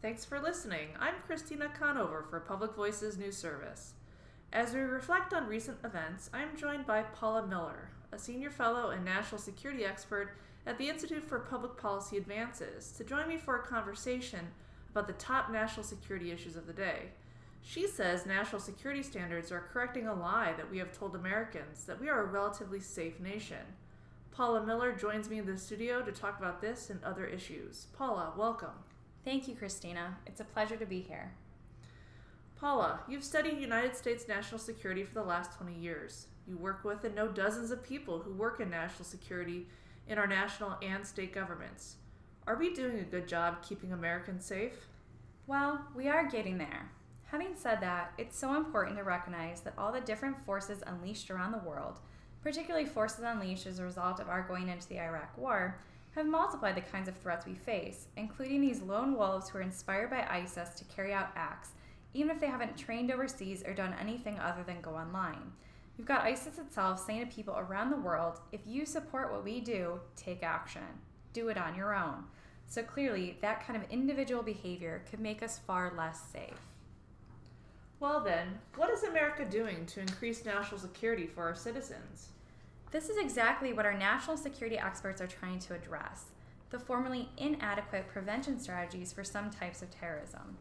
Thanks for listening. I'm Christina Conover for Public Voices News Service. As we reflect on recent events, I'm joined by Paula Miller, a senior fellow and national security expert at the Institute for Public Policy Advances, to join me for a conversation about the top national security issues of the day. She says national security standards are correcting a lie that we have told Americans, that we are a relatively safe nation. Paula Miller joins me in the studio to talk about this and other issues. Paula, welcome. Thank you, Christina. It's a pleasure to be here. Paula, you've studied United States national security for the last 20 years. You work with and know dozens of people who work in national security in our national and state governments. Are we doing a good job keeping Americans safe? Well, we are getting there. Having said that, it's so important to recognize that all the different forces unleashed around the world, particularly forces unleashed as a result of our going into the Iraq War, have multiplied the kinds of threats we face, including these lone wolves who are inspired by ISIS to carry out acts, even if they haven't trained overseas or done anything other than go online. You've got ISIS itself saying to people around the world, if you support what we do, take action. Do it on your own. So clearly, that kind of individual behavior could make us far less safe. Well then, what is America doing to increase national security for our citizens? This is exactly what our national security experts are trying to address, the formerly inadequate prevention strategies for some types of terrorism.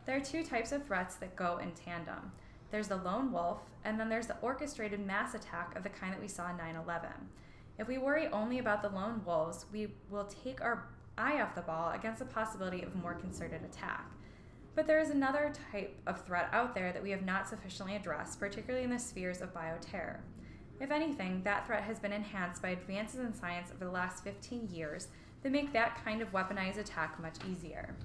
There are two types of threats that go in tandem. There's the lone wolf, and then there's the orchestrated mass attack of the kind that we saw in 9/11. If we worry only about the lone wolves, we will take our eye off the ball against the possibility of a more concerted attack. But there is another type of threat out there that we have not sufficiently addressed, particularly in the spheres of bioterror. If anything, that threat has been enhanced by advances in science over the last 15 years that make that kind of weaponized attack much easier.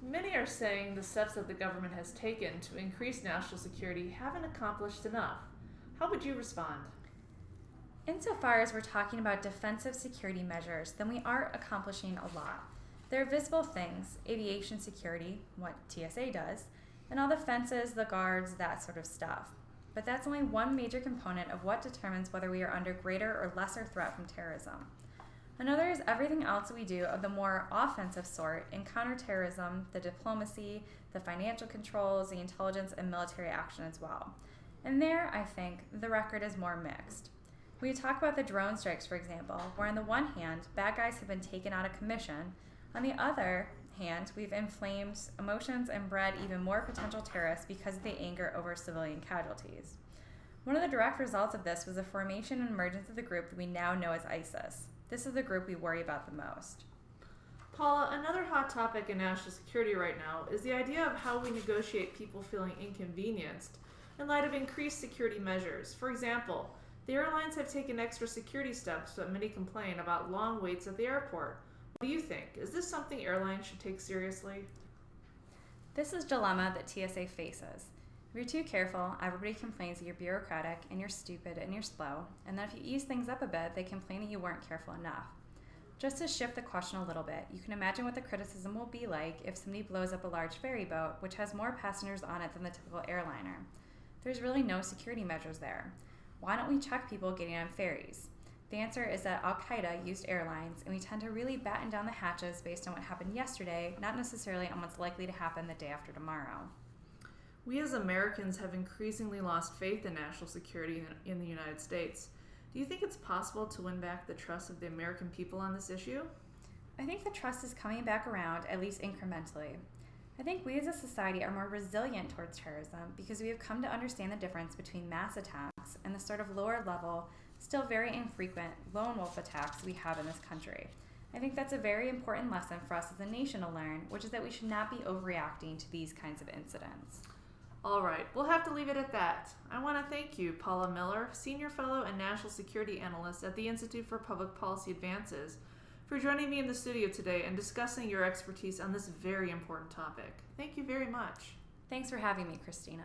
Many are saying the steps that the government has taken to increase national security haven't accomplished enough. How would you respond? Insofar as we're talking about defensive security measures, then we are accomplishing a lot. There are visible things, aviation security, what TSA does, and all the fences, the guards, that sort of stuff. But that's only one major component of what determines whether we are under greater or lesser threat from terrorism. Another is everything else we do of the more offensive sort in counterterrorism, the diplomacy, the financial controls, the intelligence, and military action as well. And there, I think, the record is more mixed. We talk about the drone strikes, for example, where on the one hand, bad guys have been taken out of commission. On the other hand, we've inflamed emotions and bred even more potential terrorists because of the anger over civilian casualties. One of the direct results of this was the formation and emergence of the group that we now know as ISIS. This is the group we worry about the most. Paula, another hot topic in national security right now is the idea of how we negotiate people feeling inconvenienced in light of increased security measures. For example, the airlines have taken extra security steps, but many complain about long waits at the airport. What do you think? Is this something airlines should take seriously? This is a dilemma that TSA faces. If you're too careful, everybody complains that you're bureaucratic and you're stupid and you're slow, and then if you ease things up a bit, they complain that you weren't careful enough. Just to shift the question a little bit, you can imagine what the criticism will be like if somebody blows up a large ferry boat, which has more passengers on it than the typical airliner. There's really no security measures there. Why don't we check people getting on ferries? The answer is that Al-Qaeda used airlines, and we tend to really batten down the hatches based on what happened yesterday, not necessarily on what's likely to happen the day after tomorrow. We as Americans have increasingly lost faith in national security in the United States. Do you think it's possible to win back the trust of the American people on this issue? I think the trust is coming back around, at least incrementally. I think we as a society are more resilient towards terrorism because we have come to understand the difference between mass attacks and the sort of lower level, still very infrequent lone wolf attacks we have in this country. I think that's a very important lesson for us as a nation to learn, which is that we should not be overreacting to these kinds of incidents. All right, we'll have to leave it at that. I want to thank you, Paula Miller, Senior Fellow and National Security Analyst at the Institute for Public Policy Advances, for joining me in the studio today and discussing your expertise on this very important topic. Thank you very much. Thanks for having me, Christina.